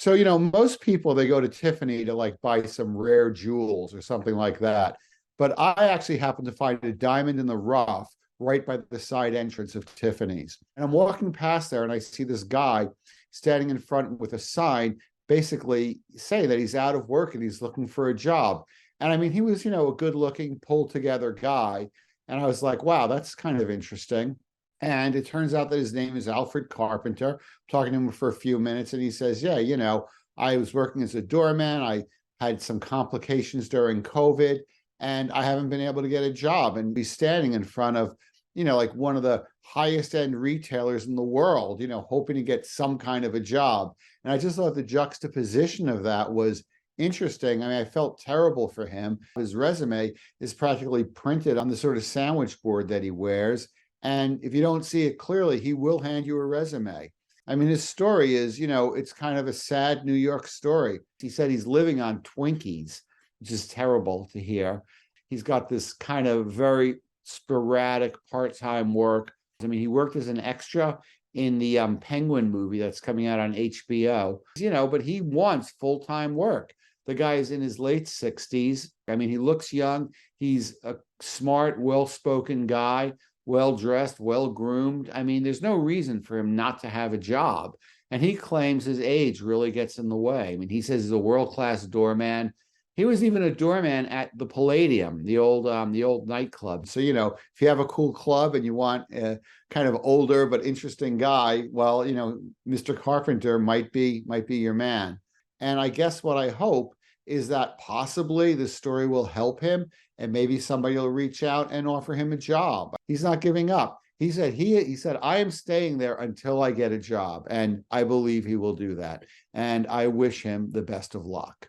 So, most people, they go to Tiffany to like buy some rare jewels or something like that. But I actually happened to find a diamond in the rough right by the side entrance of Tiffany's. And I'm walking past there and I see this guy standing in front with a sign basically saying that he's out of work and he's looking for a job. And I mean, he was, a good looking, pulled together guy. And I was like, wow, that's kind of interesting. And it turns out that his name is Alfred Carpenter. I'm talking to him for a few minutes, and he says, yeah, I was working as a doorman. I had some complications during COVID, and I haven't been able to get a job. And he's standing in front of, like one of the highest end retailers in the world, hoping to get some kind of a job. And I just thought the juxtaposition of that was interesting. I mean, I felt terrible for him. His resume is practically printed on the sort of sandwich board that he wears. And if you don't see it clearly, he will hand you a resume. I mean, his story is, it's kind of a sad New York story. He said he's living on Twinkies, which is terrible to hear. He's got this kind of very sporadic part-time work. I mean, he worked as an extra in the Penguin movie that's coming out on HBO, but he wants full-time work. The guy is in his late 60s. I mean, he looks young. He's a smart, well-spoken guy, well-dressed, well-groomed. I mean, there's no reason for him not to have a job. And he claims his age really gets in the way. I mean, he says he's a world-class doorman. He was even a doorman at the Palladium, the old nightclub. So, if you have a cool club and you want a kind of older but interesting guy, well, Mr. Carpenter might be your man. And I guess what I hope is that possibly the story will help him and maybe somebody will reach out and offer him a job. He's not giving up. He said, I am staying there until I get a job. And I believe he will do that. And I wish him the best of luck.